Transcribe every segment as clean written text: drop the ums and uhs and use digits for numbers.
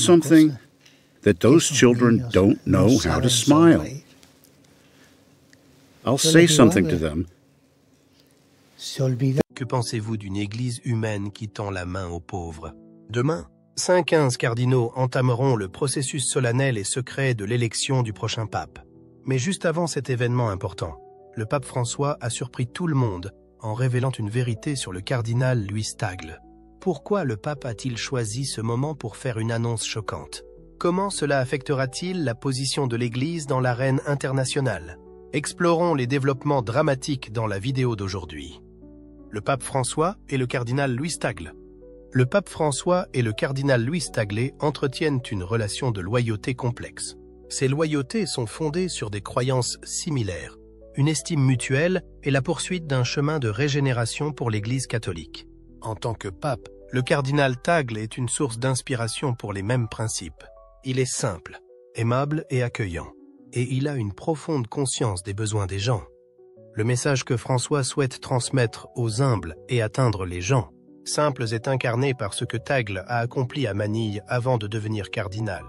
something that those children don't know how to smile. I'll say something to them. Que pensez-vous d'une Église humaine qui tend la main aux pauvres? Demain, 5 cardinaux entameront le processus solennel et secret de l'élection du prochain pape. Mais juste avant cet événement important, le pape François a surpris tout le monde en révélant une vérité sur le cardinal Louis Tagle. Pourquoi le pape a-t-il choisi ce moment pour faire une annonce choquante? Comment cela affectera-t-il la position de l'Église dans l'arène internationale? Explorons les développements dramatiques dans la vidéo d'aujourd'hui. Le pape François et le cardinal Louis Tagle. Le pape François et le cardinal Louis Tagle entretiennent une relation de loyauté complexe. Ces loyautés sont fondées sur des croyances similaires, une estime mutuelle et la poursuite d'un chemin de régénération pour l'Église catholique. En tant que pape, le cardinal Tagle est une source d'inspiration pour les mêmes principes. Il est simple, aimable et accueillant, et il a une profonde conscience des besoins des gens. Le message que François souhaite transmettre aux humbles et atteindre les gens, simples est incarné par ce que Tagle a accompli à Manille avant de devenir cardinal.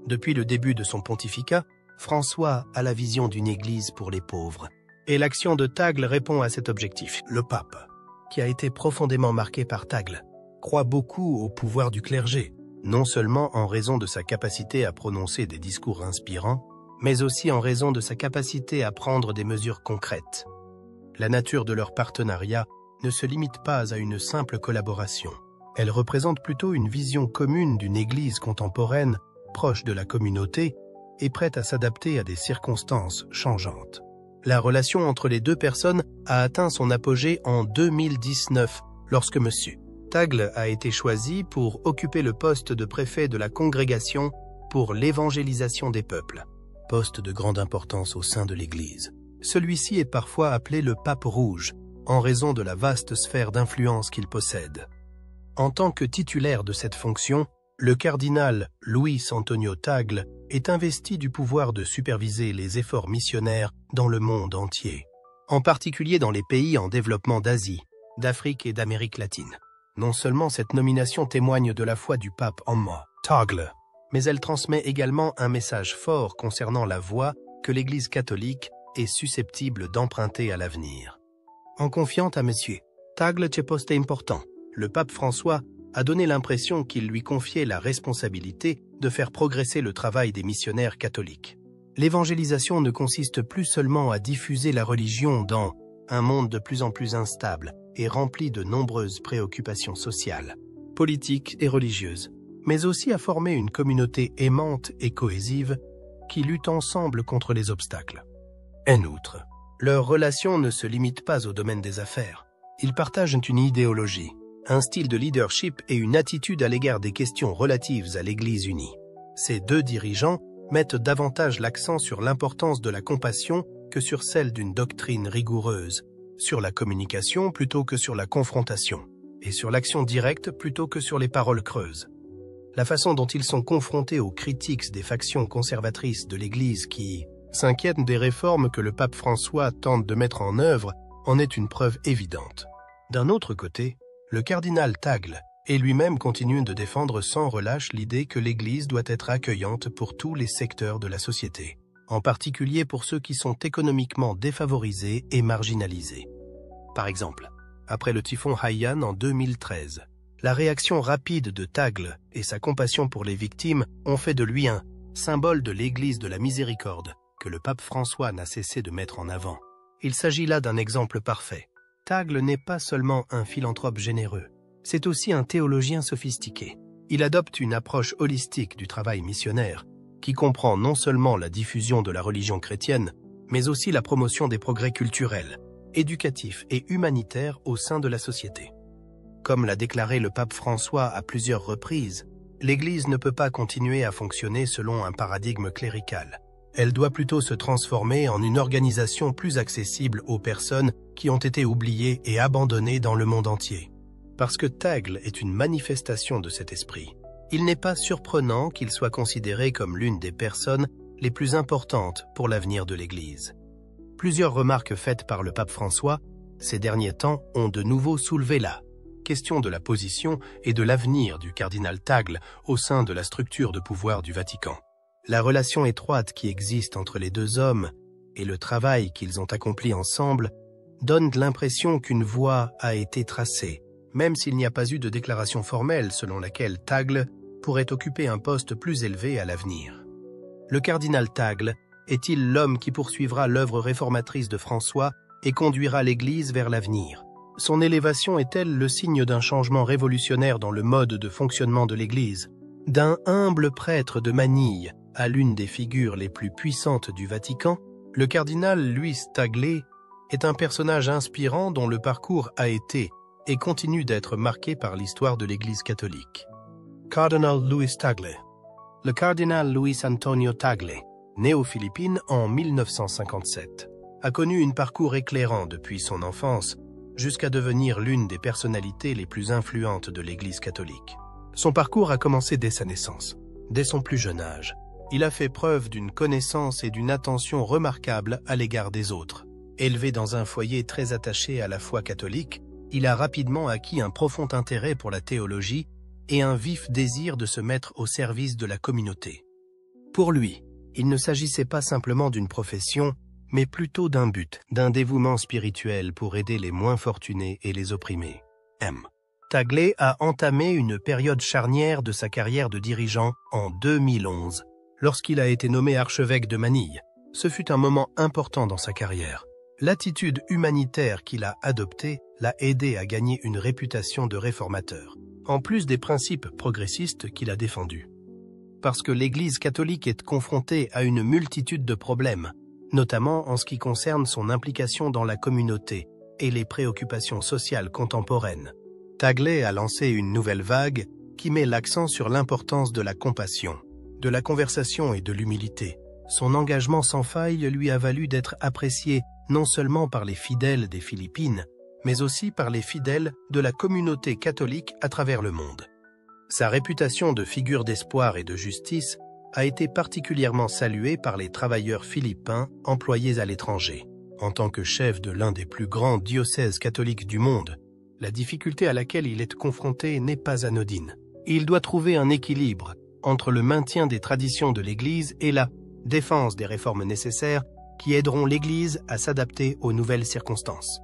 Depuis le début de son pontificat, François a la vision d'une église pour les pauvres. Et l'action de Tagle répond à cet objectif. Le pape, qui a été profondément marqué par Tagle, croit beaucoup au pouvoir du clergé, non seulement en raison de sa capacité à prononcer des discours inspirants, mais aussi en raison de sa capacité à prendre des mesures concrètes. La nature de leur partenariat ne se limite pas à une simple collaboration. Elle représente plutôt une vision commune d'une Église contemporaine, proche de la communauté et prête à s'adapter à des circonstances changeantes. La relation entre les deux personnes a atteint son apogée en 2019, lorsque M. Tagle a été choisi pour occuper le poste de préfet de la Congrégation pour l'évangélisation des peuples, poste de grande importance au sein de l'Église. Celui-ci est parfois appelé le pape rouge, en raison de la vaste sphère d'influence qu'il possède. En tant que titulaire de cette fonction, le cardinal Luis Antonio Tagle est investi du pouvoir de superviser les efforts missionnaires dans le monde entier, en particulier dans les pays en développement d'Asie, d'Afrique et d'Amérique latine. Non seulement cette nomination témoigne de la foi du pape en moi, Tagle, mais elle transmet également un message fort concernant la voie que l'Église catholique est susceptible d'emprunter à l'avenir. En confiant à M. Tagle ce poste important, le pape François a donné l'impression qu'il lui confiait la responsabilité de faire progresser le travail des missionnaires catholiques. L'évangélisation ne consiste plus seulement à diffuser la religion dans un monde de plus en plus instable et rempli de nombreuses préoccupations sociales, politiques et religieuses, mais aussi à former une communauté aimante et cohésive qui lutte ensemble contre les obstacles. En outre, leur relation ne se limite pas au domaine des affaires. Ils partagent une idéologie, un style de leadership et une attitude à l'égard des questions relatives à l'Église unie. Ces deux dirigeants mettent davantage l'accent sur l'importance de la compassion que sur celle d'une doctrine rigoureuse, sur la communication plutôt que sur la confrontation, et sur l'action directe plutôt que sur les paroles creuses. La façon dont ils sont confrontés aux critiques des factions conservatrices de l'Église qui s'inquiètent des réformes que le pape François tente de mettre en œuvre en est une preuve évidente. D'un autre côté, le cardinal Tagle et lui-même continue de défendre sans relâche l'idée que l'Église doit être accueillante pour tous les secteurs de la société, en particulier pour ceux qui sont économiquement défavorisés et marginalisés. Par exemple, après le typhon Haiyan en 2013, la réaction rapide de Tagle et sa compassion pour les victimes ont fait de lui un symbole de l'Église de la miséricorde que le pape François n'a cessé de mettre en avant. Il s'agit là d'un exemple parfait. Tagle n'est pas seulement un philanthrope généreux, c'est aussi un théologien sophistiqué. Il adopte une approche holistique du travail missionnaire, qui comprend non seulement la diffusion de la religion chrétienne, mais aussi la promotion des progrès culturels, éducatifs et humanitaires au sein de la société. Comme l'a déclaré le pape François à plusieurs reprises, l'Église ne peut pas continuer à fonctionner selon un paradigme clérical. Elle doit plutôt se transformer en une organisation plus accessible aux personnes qui ont été oubliées et abandonnées dans le monde entier. Parce que Tagle est une manifestation de cet esprit, il n'est pas surprenant qu'il soit considéré comme l'une des personnes les plus importantes pour l'avenir de l'Église. Plusieurs remarques faites par le pape François ces derniers temps ont de nouveau soulevé la question de la position et de l'avenir du cardinal Tagle au sein de la structure de pouvoir du Vatican. La relation étroite qui existe entre les deux hommes et le travail qu'ils ont accompli ensemble donnent l'impression qu'une voie a été tracée, même s'il n'y a pas eu de déclaration formelle selon laquelle Tagle pourrait occuper un poste plus élevé à l'avenir. Le cardinal Tagle est-il l'homme qui poursuivra l'œuvre réformatrice de François et conduira l'Église vers l'avenir? Son élévation est-elle le signe d'un changement révolutionnaire dans le mode de fonctionnement de l'Église? D'un humble prêtre de Manille à l'une des figures les plus puissantes du Vatican, le cardinal Luis Tagle est un personnage inspirant dont le parcours a été et continue d'être marqué par l'histoire de l'Église catholique. Cardinal Luis Tagle. Le cardinal Luis Antonio Tagle, né aux Philippines en 1957, a connu un parcours éclairant depuis son enfance jusqu'à devenir l'une des personnalités les plus influentes de l'Église catholique. Son parcours a commencé dès sa naissance. Dès son plus jeune âge, il a fait preuve d'une connaissance et d'une attention remarquables à l'égard des autres. Élevé dans un foyer très attaché à la foi catholique, il a rapidement acquis un profond intérêt pour la théologie et un vif désir de se mettre au service de la communauté. Pour lui, il ne s'agissait pas simplement d'une profession, mais plutôt d'un but, d'un dévouement spirituel pour aider les moins fortunés et les opprimés. Tagle a entamé une période charnière de sa carrière de dirigeant en 2011, lorsqu'il a été nommé archevêque de Manille. Ce fut un moment important dans sa carrière. L'attitude humanitaire qu'il a adoptée l'a aidé à gagner une réputation de réformateur, en plus des principes progressistes qu'il a défendus. Parce que l'Église catholique est confrontée à une multitude de problèmes, notamment en ce qui concerne son implication dans la communauté et les préoccupations sociales contemporaines. Tagle a lancé une nouvelle vague qui met l'accent sur l'importance de la compassion, de la conversation et de l'humilité. Son engagement sans faille lui a valu d'être apprécié non seulement par les fidèles des Philippines, mais aussi par les fidèles de la communauté catholique à travers le monde. Sa réputation de figure d'espoir et de justice a été particulièrement saluée par les travailleurs philippins employés à l'étranger. En tant que chef de l'un des plus grands diocèses catholiques du monde, la difficulté à laquelle il est confronté n'est pas anodine. Il doit trouver un équilibre entre le maintien des traditions de l'Église et la défense des réformes nécessaires qui aideront l'Église à s'adapter aux nouvelles circonstances.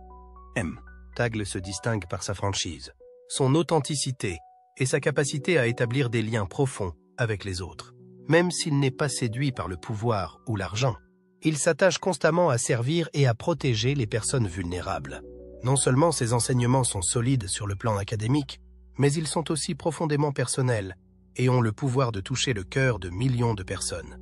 Tagle se distingue par sa franchise, son authenticité et sa capacité à établir des liens profonds avec les autres. Même s'il n'est pas séduit par le pouvoir ou l'argent, il s'attache constamment à servir et à protéger les personnes vulnérables. Non seulement ses enseignements sont solides sur le plan académique, mais ils sont aussi profondément personnels et ont le pouvoir de toucher le cœur de millions de personnes.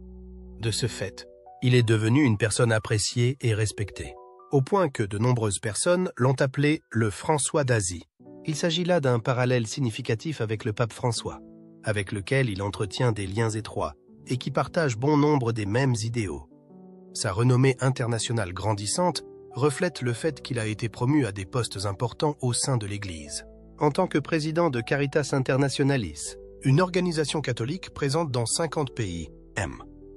De ce fait, il est devenu une personne appréciée et respectée, au point que de nombreuses personnes l'ont appelé le François d'Asie. Il s'agit là d'un parallèle significatif avec le pape François, avec lequel il entretient des liens étroits et qui partage bon nombre des mêmes idéaux. Sa renommée internationale grandissante reflète le fait qu'il a été promu à des postes importants au sein de l'Église. En tant que président de Caritas Internationalis, une organisation catholique présente dans 50 pays,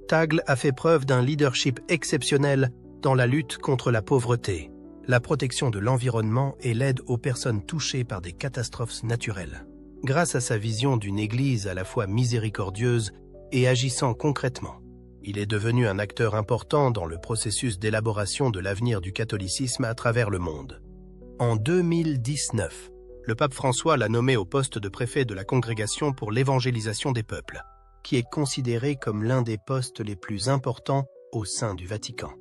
Tagle a fait preuve d'un leadership exceptionnel dans la lutte contre la pauvreté, la protection de l'environnement et l'aide aux personnes touchées par des catastrophes naturelles. Grâce à sa vision d'une Église à la fois miséricordieuse et agissant concrètement, il est devenu un acteur important dans le processus d'élaboration de l'avenir du catholicisme à travers le monde. En 2019, le pape François l'a nommé au poste de préfet de la Congrégation pour l'évangélisation des peuples, qui est considéré comme l'un des postes les plus importants au sein du Vatican.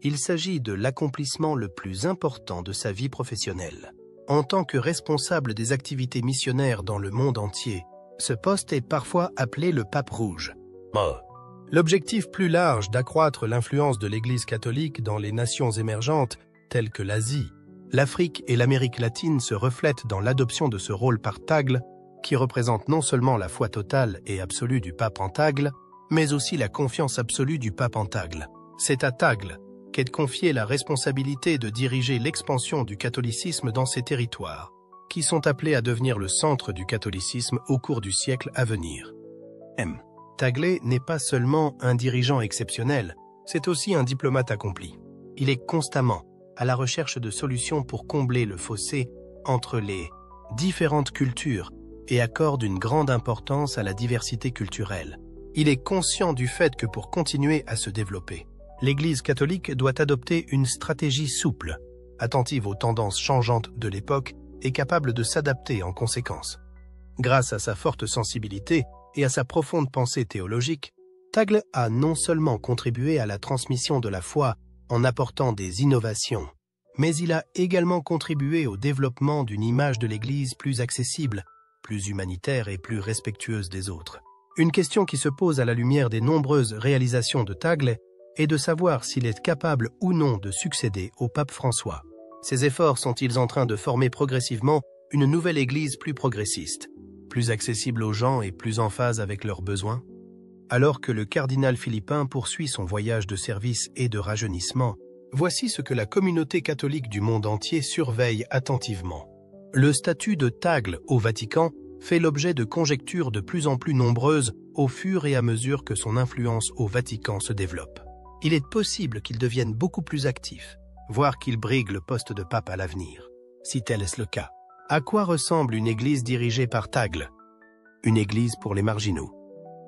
Il s'agit de l'accomplissement le plus important de sa vie professionnelle. En tant que responsable des activités missionnaires dans le monde entier, ce poste est parfois appelé le pape rouge. L'objectif plus large d'accroître l'influence de l'Église catholique dans les nations émergentes, telles que l'Asie, l'Afrique et l'Amérique latine se reflète dans l'adoption de ce rôle par Tagle, qui représente non seulement la foi totale et absolue du pape en Tagle, mais aussi la confiance absolue du pape en Tagle. C'est à Tagle qu'est confiée la responsabilité de diriger l'expansion du catholicisme dans ces territoires, qui sont appelés à devenir le centre du catholicisme au cours du siècle à venir. Tagle n'est pas seulement un dirigeant exceptionnel, c'est aussi un diplomate accompli. Il est constamment à la recherche de solutions pour combler le fossé entre les différentes cultures et accorde une grande importance à la diversité culturelle. Il est conscient du fait que pour continuer à se développer, l'Église catholique doit adopter une stratégie souple, attentive aux tendances changeantes de l'époque et capable de s'adapter en conséquence. Grâce à sa forte sensibilité et à sa profonde pensée théologique, Tagle a non seulement contribué à la transmission de la foi en apportant des innovations, mais il a également contribué au développement d'une image de l'Église plus accessible, plus humanitaire et plus respectueuse des autres. Une question qui se pose à la lumière des nombreuses réalisations de Tagle est de savoir s'il est capable ou non de succéder au pape François. Ces efforts sont-ils en train de former progressivement une nouvelle Église plus progressiste, plus accessible aux gens et plus en phase avec leurs besoins? Alors que le cardinal philippin poursuit son voyage de service et de rajeunissement, voici ce que la communauté catholique du monde entier surveille attentivement. Le statut de Tagle au Vatican fait l'objet de conjectures de plus en plus nombreuses au fur et à mesure que son influence au Vatican se développe. Il est possible qu'il devienne beaucoup plus actif, voire qu'il brigue le poste de pape à l'avenir. Si tel est le cas, à quoi ressemble une église dirigée par Tagle? Une église pour les marginaux.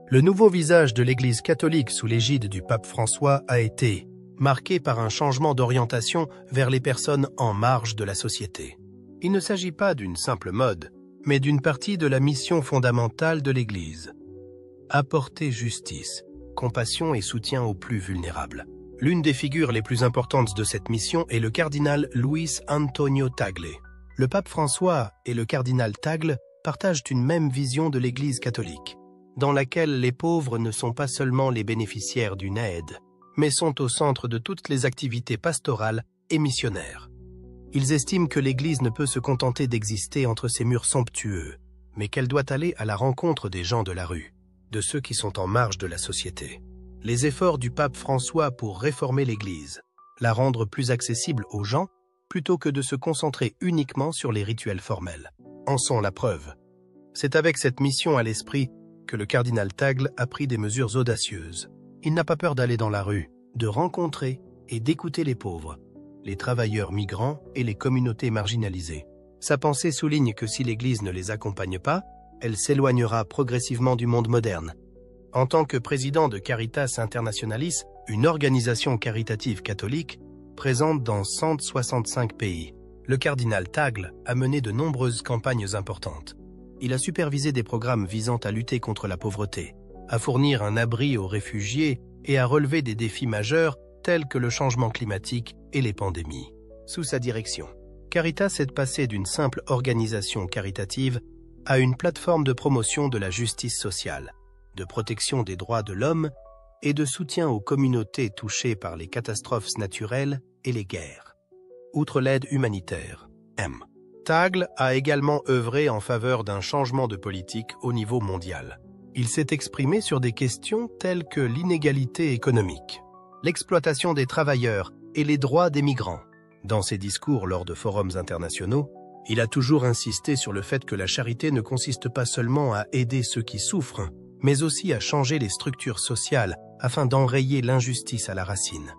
Le nouveau visage de l'Église catholique sous l'égide du pape François a été marqué par un changement d'orientation vers les personnes en marge de la société. Il ne s'agit pas d'une simple mode, mais d'une partie de la mission fondamentale de l'Église. Apporter justice, compassion et soutien aux plus vulnérables. L'une des figures les plus importantes de cette mission est le cardinal Luis Antonio Tagle. Le pape François et le cardinal Tagle partagent une même vision de l'Église catholique, dans laquelle les pauvres ne sont pas seulement les bénéficiaires d'une aide, mais sont au centre de toutes les activités pastorales et missionnaires. Ils estiment que l'Église ne peut se contenter d'exister entre ses murs somptueux, mais qu'elle doit aller à la rencontre des gens de la rue, de ceux qui sont en marge de la société. Les efforts du pape François pour réformer l'Église, la rendre plus accessible aux gens, plutôt que de se concentrer uniquement sur les rituels formels, en sont la preuve. C'est avec cette mission à l'esprit que le cardinal Tagle a pris des mesures audacieuses. Il n'a pas peur d'aller dans la rue, de rencontrer et d'écouter les pauvres, les travailleurs migrants et les communautés marginalisées. Sa pensée souligne que si l'Église ne les accompagne pas, elle s'éloignera progressivement du monde moderne. En tant que président de Caritas Internationalis, une organisation caritative catholique présente dans 165 pays, le cardinal Tagle a mené de nombreuses campagnes importantes. Il a supervisé des programmes visant à lutter contre la pauvreté, à fournir un abri aux réfugiés et à relever des défis majeurs tels que le changement climatique et les pandémies. Sous sa direction, Caritas est passé d'une simple organisation caritative à une plateforme de promotion de la justice sociale, de protection des droits de l'homme et de soutien aux communautés touchées par les catastrophes naturelles et les guerres. Outre l'aide humanitaire, Tagle a également œuvré en faveur d'un changement de politique au niveau mondial. Il s'est exprimé sur des questions telles que l'inégalité économique, l'exploitation des travailleurs et les droits des migrants. Dans ses discours lors de forums internationaux, il a toujours insisté sur le fait que la charité ne consiste pas seulement à aider ceux qui souffrent, mais aussi à changer les structures sociales afin d'enrayer l'injustice à la racine.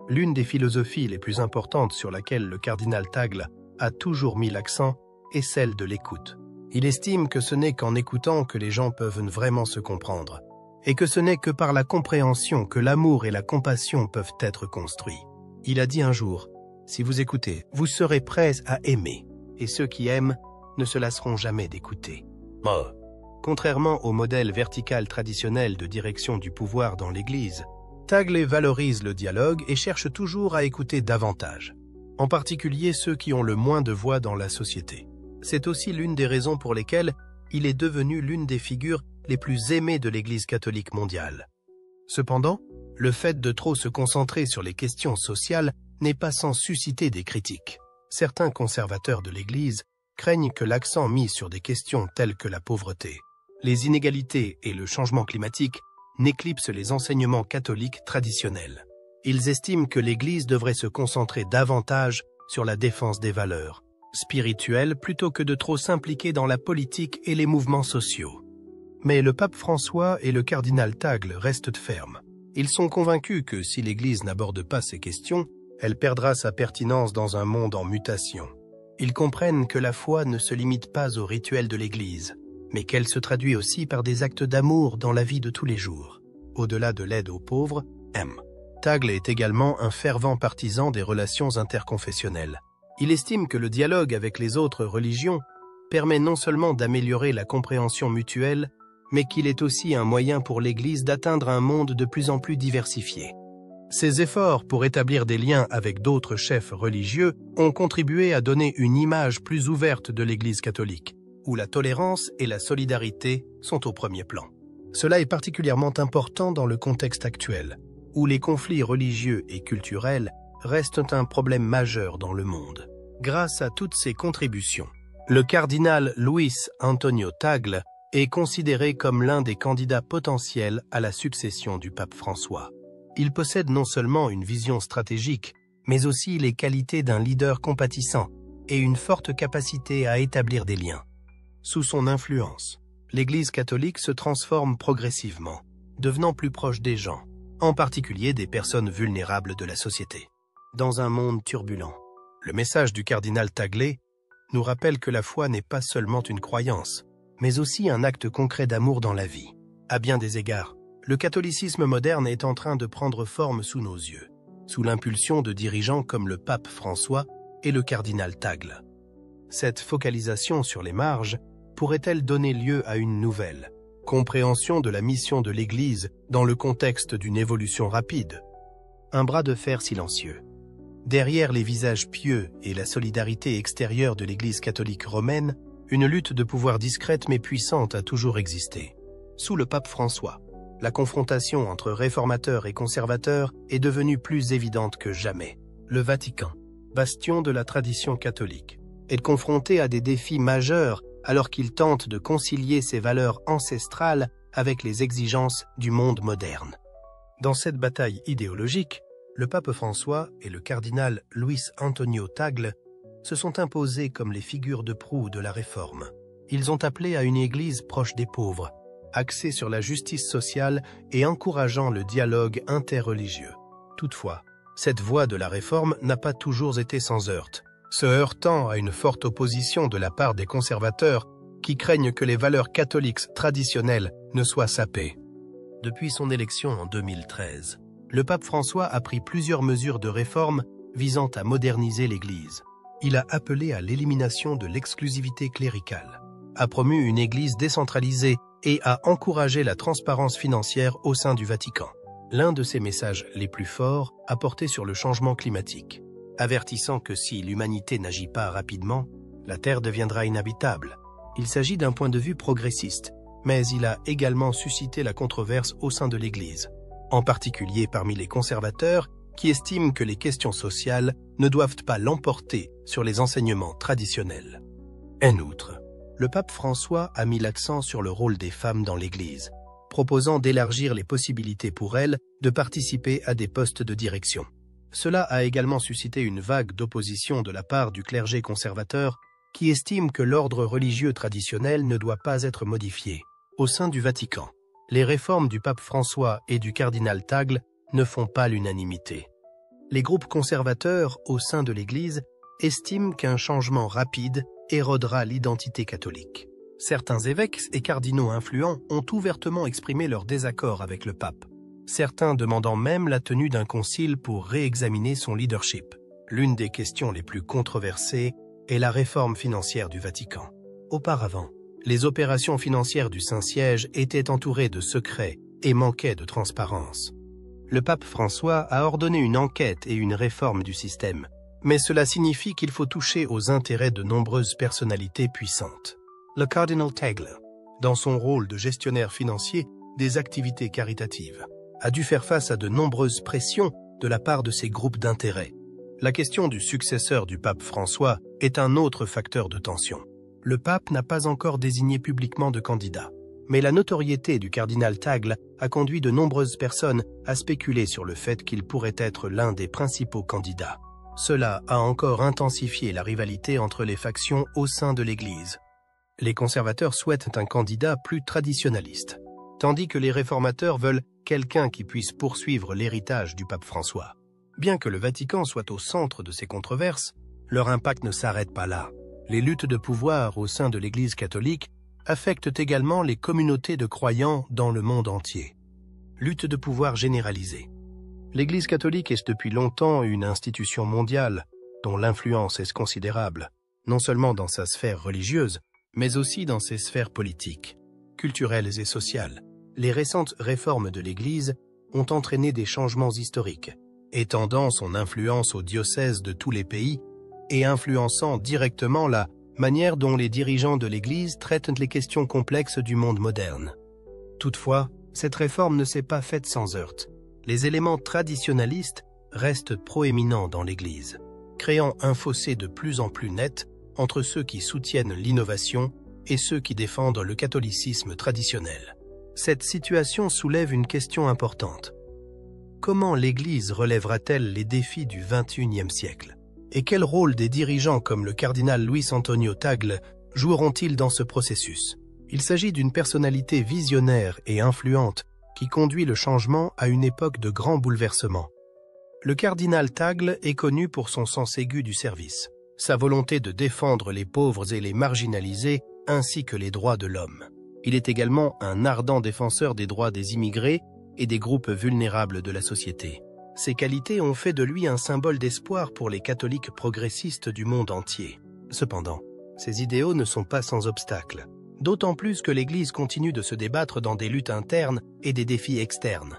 L'une des philosophies les plus importantes sur laquelle le cardinal Tagle a toujours mis l'accent est celle de l'écoute. Il estime que ce n'est qu'en écoutant que les gens peuvent vraiment se comprendre, et que ce n'est que par la compréhension que l'amour et la compassion peuvent être construits. Il a dit un jour, « Si vous écoutez, vous serez prêts à aimer, et ceux qui aiment ne se lasseront jamais d'écouter. » Contrairement au modèle vertical traditionnel de direction du pouvoir dans l'Église, Tagle valorise le dialogue et cherche toujours à écouter davantage, en particulier ceux qui ont le moins de voix dans la société. C'est aussi l'une des raisons pour lesquelles il est devenu l'une des figures les plus aimées de l'Église catholique mondiale. Cependant, le fait de trop se concentrer sur les questions sociales n'est pas sans susciter des critiques. Certains conservateurs de l'Église craignent que l'accent mis sur des questions telles que la pauvreté, les inégalités et le changement climatique n'éclipsent les enseignements catholiques traditionnels. Ils estiment que l'Église devrait se concentrer davantage sur la défense des valeurs spirituelles plutôt que de trop s'impliquer dans la politique et les mouvements sociaux. Mais le pape François et le cardinal Tagle restent fermes. Ils sont convaincus que si l'Église n'aborde pas ces questions, elle perdra sa pertinence dans un monde en mutation. Ils comprennent que la foi ne se limite pas aux rituels de l'Église, mais qu'elle se traduit aussi par des actes d'amour dans la vie de tous les jours. Au-delà de l'aide aux pauvres, M. Tagle est également un fervent partisan des relations interconfessionnelles. Il estime que le dialogue avec les autres religions permet non seulement d'améliorer la compréhension mutuelle, mais qu'il est aussi un moyen pour l'Église d'atteindre un monde de plus en plus diversifié. Ces efforts pour établir des liens avec d'autres chefs religieux ont contribué à donner une image plus ouverte de l'Église catholique, où la tolérance et la solidarité sont au premier plan. Cela est particulièrement important dans le contexte actuel, où les conflits religieux et culturels restent un problème majeur dans le monde. Grâce à toutes ces contributions, le cardinal Luis Antonio Tagle est considéré comme l'un des candidats potentiels à la succession du pape François. Il possède non seulement une vision stratégique, mais aussi les qualités d'un leader compatissant et une forte capacité à établir des liens. Sous son influence, l'Église catholique se transforme progressivement, devenant plus proche des gens, en particulier des personnes vulnérables de la société. Dans un monde turbulent, le message du cardinal Tagle nous rappelle que la foi n'est pas seulement une croyance, mais aussi un acte concret d'amour dans la vie. À bien des égards, le catholicisme moderne est en train de prendre forme sous nos yeux, sous l'impulsion de dirigeants comme le pape François et le cardinal Tagle. Cette focalisation sur les marges pourrait-elle donner lieu à une nouvelle compréhension de la mission de l'Église dans le contexte d'une évolution rapide? Un bras de fer silencieux. Derrière les visages pieux et la solidarité extérieure de l'Église catholique romaine, une lutte de pouvoir discrète mais puissante a toujours existé. Sous le pape François, la confrontation entre réformateurs et conservateurs est devenue plus évidente que jamais. Le Vatican, bastion de la tradition catholique, est confronté à des défis majeurs alors qu'il tente de concilier ses valeurs ancestrales avec les exigences du monde moderne. Dans cette bataille idéologique, le pape François et le cardinal Luis Antonio Tagle se sont imposés comme les figures de proue de la réforme. Ils ont appelé à une église proche des pauvres, axée sur la justice sociale et encourageant le dialogue interreligieux. Toutefois, cette voie de la réforme n'a pas toujours été sans heurts, se heurtant à une forte opposition de la part des conservateurs qui craignent que les valeurs catholiques traditionnelles ne soient sapées. Depuis son élection en 2013, le pape François a pris plusieurs mesures de réforme visant à moderniser l'Église. Il a appelé à l'élimination de l'exclusivité cléricale, a promu une Église décentralisée et a encouragé la transparence financière au sein du Vatican. L'un de ses messages les plus forts a porté sur le changement climatique, avertissant que si l'humanité n'agit pas rapidement, la Terre deviendra inhabitable. Il s'agit d'un point de vue progressiste, mais il a également suscité la controverse au sein de l'Église, en particulier parmi les conservateurs qui estiment que les questions sociales ne doivent pas l'emporter sur les enseignements traditionnels. En outre, le pape François a mis l'accent sur le rôle des femmes dans l'Église, proposant d'élargir les possibilités pour elles de participer à des postes de direction. Cela a également suscité une vague d'opposition de la part du clergé conservateur qui estime que l'ordre religieux traditionnel ne doit pas être modifié. Au sein du Vatican, les réformes du pape François et du cardinal Tagle ne font pas l'unanimité. Les groupes conservateurs au sein de l'Église estiment qu'un changement rapide érodera l'identité catholique. Certains évêques et cardinaux influents ont ouvertement exprimé leur désaccord avec le pape, certains demandant même la tenue d'un concile pour réexaminer son leadership. L'une des questions les plus controversées est la réforme financière du Vatican. Auparavant, les opérations financières du Saint-Siège étaient entourées de secrets et manquaient de transparence. Le pape François a ordonné une enquête et une réforme du système, mais cela signifie qu'il faut toucher aux intérêts de nombreuses personnalités puissantes. Le cardinal Tagle, dans son rôle de gestionnaire financier des activités caritatives, a dû faire face à de nombreuses pressions de la part de ces groupes d'intérêts. La question du successeur du pape François est un autre facteur de tension. Le pape n'a pas encore désigné publiquement de candidat, mais la notoriété du cardinal Tagle a conduit de nombreuses personnes à spéculer sur le fait qu'il pourrait être l'un des principaux candidats. Cela a encore intensifié la rivalité entre les factions au sein de l'Église. Les conservateurs souhaitent un candidat plus traditionnaliste, tandis que les réformateurs veulent quelqu'un qui puisse poursuivre l'héritage du pape François. Bien que le Vatican soit au centre de ces controverses, leur impact ne s'arrête pas là. Les luttes de pouvoir au sein de l'Église catholique affectent également les communautés de croyants dans le monde entier. Lutte de pouvoir généralisée. L'Église catholique est depuis longtemps une institution mondiale dont l'influence est considérable, non seulement dans sa sphère religieuse, mais aussi dans ses sphères politiques, culturelles et sociales. Les récentes réformes de l'Église ont entraîné des changements historiques, étendant son influence aux diocèses de tous les pays et influençant directement la manière dont les dirigeants de l'Église traitent les questions complexes du monde moderne. Toutefois, cette réforme ne s'est pas faite sans heurts. Les éléments traditionnalistes restent proéminents dans l'Église, créant un fossé de plus en plus net entre ceux qui soutiennent l'innovation et ceux qui défendent le catholicisme traditionnel. Cette situation soulève une question importante. Comment l'Église relèvera-t-elle les défis du XXIe siècle? Et quel rôle des dirigeants comme le cardinal Luis Antonio Tagle joueront-ils dans ce processus? Il s'agit d'une personnalité visionnaire et influente qui conduit le changement à une époque de grands bouleversements. Le cardinal Tagle est connu pour son sens aigu du service, sa volonté de défendre les pauvres et les marginalisés ainsi que les droits de l'homme. Il est également un ardent défenseur des droits des immigrés et des groupes vulnérables de la société. Ces qualités ont fait de lui un symbole d'espoir pour les catholiques progressistes du monde entier. Cependant, ces idéaux ne sont pas sans obstacles, d'autant plus que l'Église continue de se débattre dans des luttes internes et des défis externes.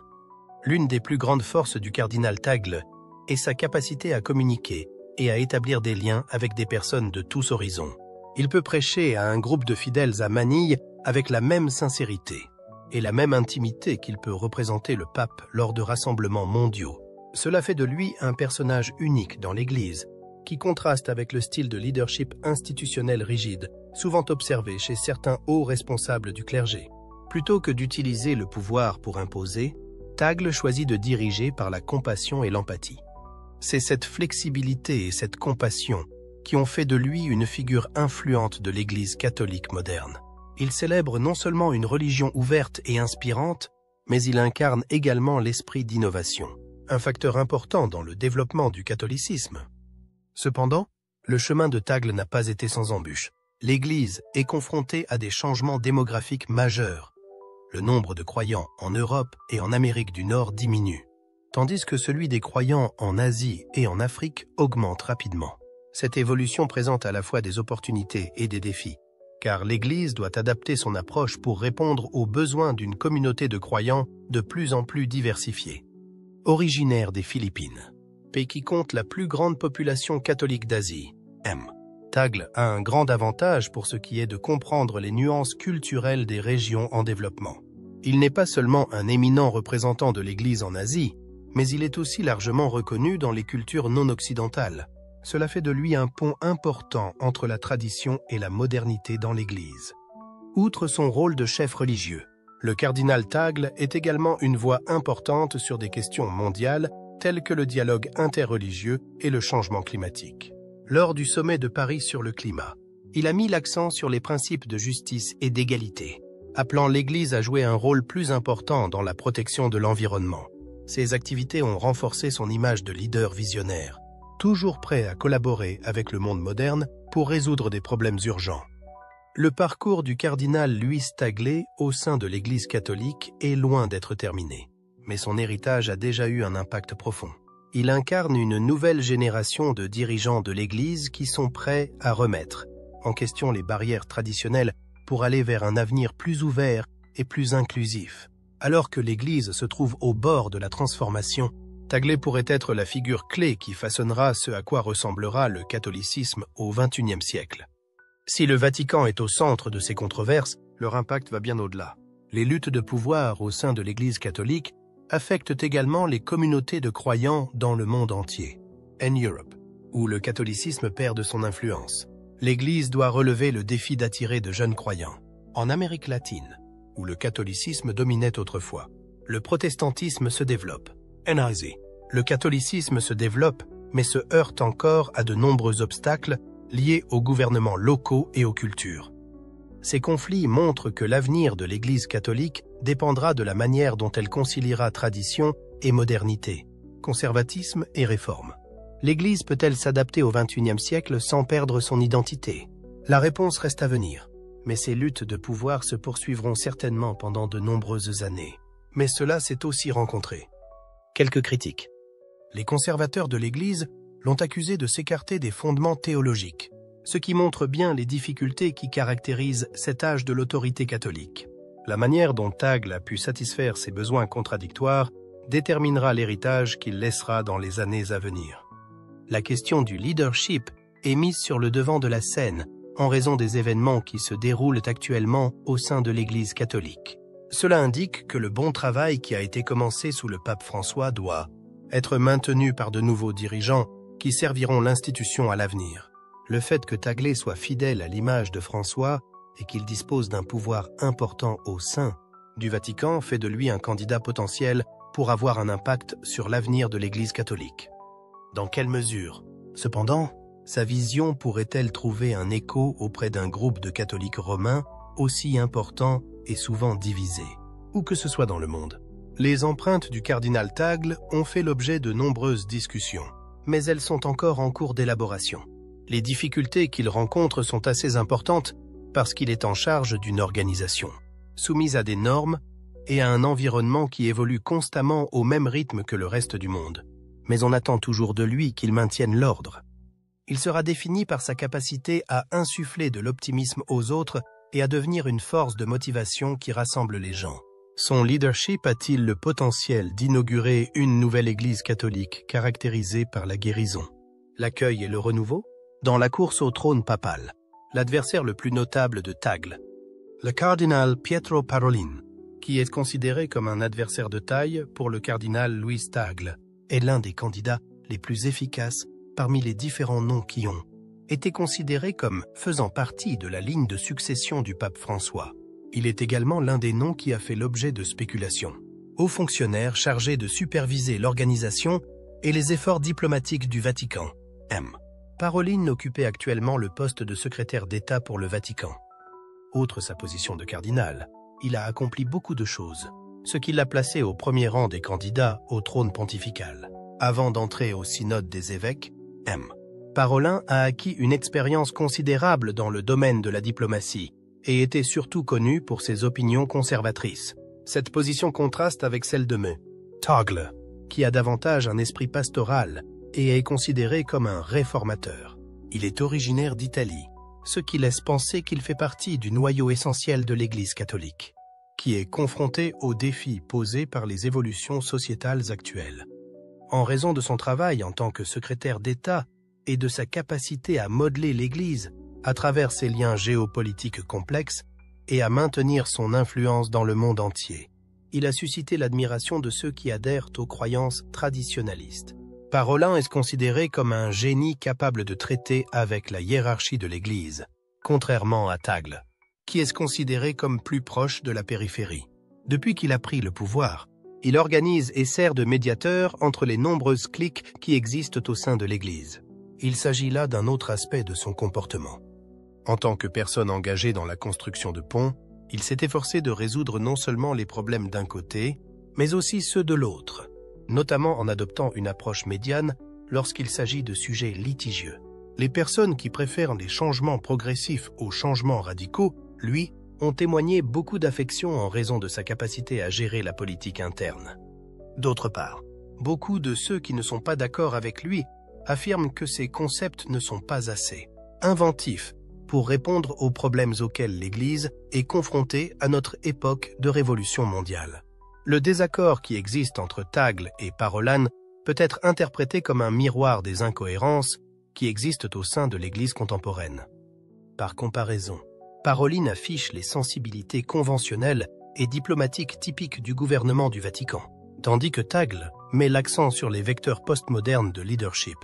L'une des plus grandes forces du cardinal Tagle est sa capacité à communiquer et à établir des liens avec des personnes de tous horizons. Il peut prêcher à un groupe de fidèles à Manille avec la même sincérité et la même intimité qu'il peut représenter le pape lors de rassemblements mondiaux. Cela fait de lui un personnage unique dans l'Église, qui contraste avec le style de leadership institutionnel rigide, souvent observé chez certains hauts responsables du clergé. Plutôt que d'utiliser le pouvoir pour imposer, Tagle choisit de diriger par la compassion et l'empathie. C'est cette flexibilité et cette compassion qui ont fait de lui une figure influente de l'Église catholique moderne. Il célèbre non seulement une religion ouverte et inspirante, mais il incarne également l'esprit d'innovation, un facteur important dans le développement du catholicisme. Cependant, le chemin de Tagle n'a pas été sans embûches. L'Église est confrontée à des changements démographiques majeurs. Le nombre de croyants en Europe et en Amérique du Nord diminue, tandis que celui des croyants en Asie et en Afrique augmente rapidement. Cette évolution présente à la fois des opportunités et des défis, car l'Église doit adapter son approche pour répondre aux besoins d'une communauté de croyants de plus en plus diversifiée. Originaire des Philippines, pays qui compte la plus grande population catholique d'Asie, Tagle a un grand avantage pour ce qui est de comprendre les nuances culturelles des régions en développement. Il n'est pas seulement un éminent représentant de l'Église en Asie, mais il est aussi largement reconnu dans les cultures non occidentales. Cela fait de lui un pont important entre la tradition et la modernité dans l'Église. Outre son rôle de chef religieux, le cardinal Tagle est également une voix importante sur des questions mondiales telles que le dialogue interreligieux et le changement climatique. Lors du sommet de Paris sur le climat, il a mis l'accent sur les principes de justice et d'égalité, appelant l'Église à jouer un rôle plus important dans la protection de l'environnement. Ces activités ont renforcé son image de leader visionnaire, toujours prêt à collaborer avec le monde moderne pour résoudre des problèmes urgents. Le parcours du cardinal Luis Tagle au sein de l'Église catholique est loin d'être terminé, mais son héritage a déjà eu un impact profond. Il incarne une nouvelle génération de dirigeants de l'Église qui sont prêts à remettre en question les barrières traditionnelles pour aller vers un avenir plus ouvert et plus inclusif. Alors que l'Église se trouve au bord de la transformation, Tagle pourrait être la figure clé qui façonnera ce à quoi ressemblera le catholicisme au XXIe siècle. Si le Vatican est au centre de ces controverses, leur impact va bien au-delà. Les luttes de pouvoir au sein de l'Église catholique affectent également les communautés de croyants dans le monde entier. En Europe, où le catholicisme perd de son influence, l'Église doit relever le défi d'attirer de jeunes croyants. En Amérique latine, où le catholicisme dominait autrefois, le protestantisme se développe. En Asie, le catholicisme se développe, mais se heurte encore à de nombreux obstacles liés aux gouvernements locaux et aux cultures. Ces conflits montrent que l'avenir de l'Église catholique dépendra de la manière dont elle conciliera tradition et modernité, conservatisme et réforme. L'Église peut-elle s'adapter au XXIe siècle sans perdre son identité? La réponse reste à venir, mais ces luttes de pouvoir se poursuivront certainement pendant de nombreuses années. Mais cela s'est aussi rencontré. Quelques critiques. Les conservateurs de l'Église l'ont accusé de s'écarter des fondements théologiques, ce qui montre bien les difficultés qui caractérisent cet âge de l'autorité catholique. La manière dont Tagle a pu satisfaire ses besoins contradictoires déterminera l'héritage qu'il laissera dans les années à venir. La question du leadership est mise sur le devant de la scène en raison des événements qui se déroulent actuellement au sein de l'Église catholique. Cela indique que le bon travail qui a été commencé sous le pape François doit être maintenu par de nouveaux dirigeants qui serviront l'institution à l'avenir. Le fait que Tagle soit fidèle à l'image de François et qu'il dispose d'un pouvoir important au sein du Vatican fait de lui un candidat potentiel pour avoir un impact sur l'avenir de l'Église catholique. Dans quelle mesure, cependant, sa vision pourrait-elle trouver un écho auprès d'un groupe de catholiques romains aussi important et souvent divisé, où que ce soit dans le monde? Les empreintes du cardinal Tagle ont fait l'objet de nombreuses discussions, mais elles sont encore en cours d'élaboration. Les difficultés qu'il rencontre sont assez importantes parce qu'il est en charge d'une organisation, soumise à des normes et à un environnement qui évolue constamment au même rythme que le reste du monde. Mais on attend toujours de lui qu'il maintienne l'ordre. Il sera défini par sa capacité à insuffler de l'optimisme aux autres et à devenir une force de motivation qui rassemble les gens. Son leadership a-t-il le potentiel d'inaugurer une nouvelle Église catholique caractérisée par la guérison, l'accueil et le renouveau? Dans la course au trône papal, l'adversaire le plus notable de Tagle, le cardinal Pietro Parolin, qui est considéré comme un adversaire de taille pour le cardinal Luis Tagle, est l'un des candidats les plus efficaces parmi les différents noms qui ont été considérés comme faisant partie de la ligne de succession du pape François. Il est également l'un des noms qui a fait l'objet de spéculations. Haut fonctionnaire chargé de superviser l'organisation et les efforts diplomatiques du Vatican. Parolin occupait actuellement le poste de secrétaire d'État pour le Vatican. Outre sa position de cardinal, il a accompli beaucoup de choses, ce qui l'a placé au premier rang des candidats au trône pontifical. Avant d'entrer au synode des évêques, Parolin a acquis une expérience considérable dans le domaine de la diplomatie et était surtout connu pour ses opinions conservatrices. Cette position contraste avec celle de Tagle, qui a davantage un esprit pastoral et est considéré comme un réformateur. Il est originaire d'Italie, ce qui laisse penser qu'il fait partie du noyau essentiel de l'Église catholique, qui est confronté aux défis posés par les évolutions sociétales actuelles. En raison de son travail en tant que secrétaire d'État et de sa capacité à modeler l'Église à travers ses liens géopolitiques complexes et à maintenir son influence dans le monde entier, il a suscité l'admiration de ceux qui adhèrent aux croyances traditionnalistes. Parolin est considéré comme un génie capable de traiter avec la hiérarchie de l'Église, contrairement à Tagle, qui est considéré comme plus proche de la périphérie. Depuis qu'il a pris le pouvoir, il organise et sert de médiateur entre les nombreuses cliques qui existent au sein de l'Église. Il s'agit là d'un autre aspect de son comportement. En tant que personne engagée dans la construction de ponts, il s'est efforcé de résoudre non seulement les problèmes d'un côté, mais aussi ceux de l'autre, notamment en adoptant une approche médiane lorsqu'il s'agit de sujets litigieux. Les personnes qui préfèrent les changements progressifs aux changements radicaux, lui, ont témoigné beaucoup d'affection en raison de sa capacité à gérer la politique interne. D'autre part, beaucoup de ceux qui ne sont pas d'accord avec lui affirment que ces concepts ne sont pas assez inventifs pour répondre aux problèmes auxquels l'Église est confrontée à notre époque de révolution mondiale. Le désaccord qui existe entre Tagle et Parolin peut être interprété comme un miroir des incohérences qui existent au sein de l'Église contemporaine. Par comparaison, Parolin affiche les sensibilités conventionnelles et diplomatiques typiques du gouvernement du Vatican, tandis que Tagle met l'accent sur les vecteurs postmodernes de leadership,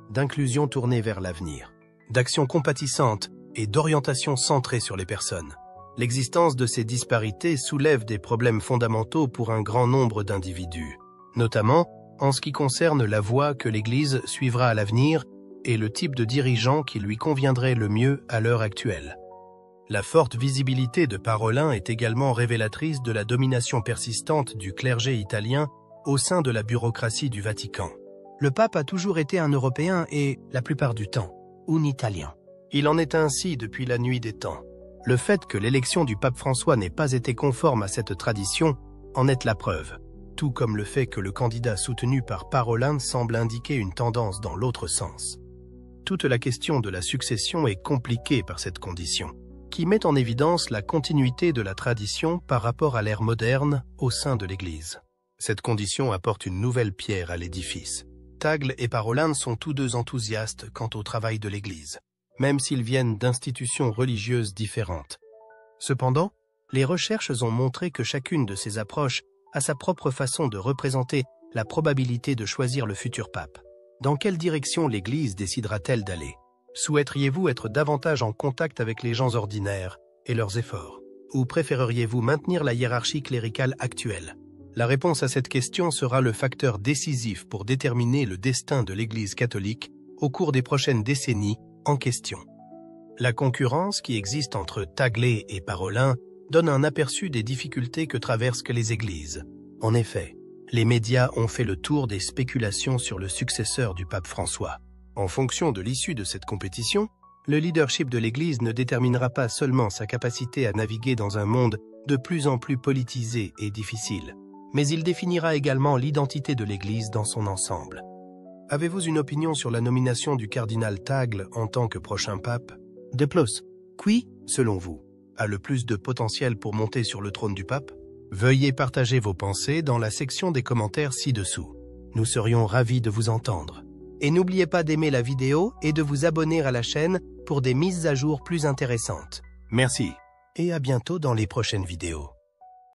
d'inclusion tournée vers l'avenir, d'action compatissante et d'orientation centrée sur les personnes. L'existence de ces disparités soulève des problèmes fondamentaux pour un grand nombre d'individus, notamment en ce qui concerne la voie que l'Église suivra à l'avenir et le type de dirigeant qui lui conviendrait le mieux à l'heure actuelle. La forte visibilité de Parolin est également révélatrice de la domination persistante du clergé italien au sein de la bureaucratie du Vatican. Le pape a toujours été un Européen et, la plupart du temps, un Italien. Il en est ainsi depuis la nuit des temps. Le fait que l'élection du pape François n'ait pas été conforme à cette tradition en est la preuve, tout comme le fait que le candidat soutenu par Parolin semble indiquer une tendance dans l'autre sens. Toute la question de la succession est compliquée par cette condition, qui met en évidence la continuité de la tradition par rapport à l'ère moderne au sein de l'Église. Cette condition apporte une nouvelle pierre à l'édifice. Tagle et Parolin sont tous deux enthousiastes quant au travail de l'Église, même s'ils viennent d'institutions religieuses différentes. Cependant, les recherches ont montré que chacune de ces approches a sa propre façon de représenter la probabilité de choisir le futur pape. Dans quelle direction l'Église décidera-t-elle d'aller? Souhaiteriez-vous être davantage en contact avec les gens ordinaires et leurs efforts? Ou préféreriez-vous maintenir la hiérarchie cléricale actuelle? La réponse à cette question sera le facteur décisif pour déterminer le destin de l'Église catholique au cours des prochaines décennies en question. La concurrence qui existe entre Tagle et Parolin donne un aperçu des difficultés que traversent les églises. En effet, les médias ont fait le tour des spéculations sur le successeur du pape François. En fonction de l'issue de cette compétition, le leadership de l'Église ne déterminera pas seulement sa capacité à naviguer dans un monde de plus en plus politisé et difficile, mais il définira également l'identité de l'Église dans son ensemble. Avez-vous une opinion sur la nomination du cardinal Tagle en tant que prochain pape? De plus, qui, selon vous, a le plus de potentiel pour monter sur le trône du pape? Veuillez partager vos pensées dans la section des commentaires ci-dessous. Nous serions ravis de vous entendre. Et n'oubliez pas d'aimer la vidéo et de vous abonner à la chaîne pour des mises à jour plus intéressantes. Merci, et à bientôt dans les prochaines vidéos.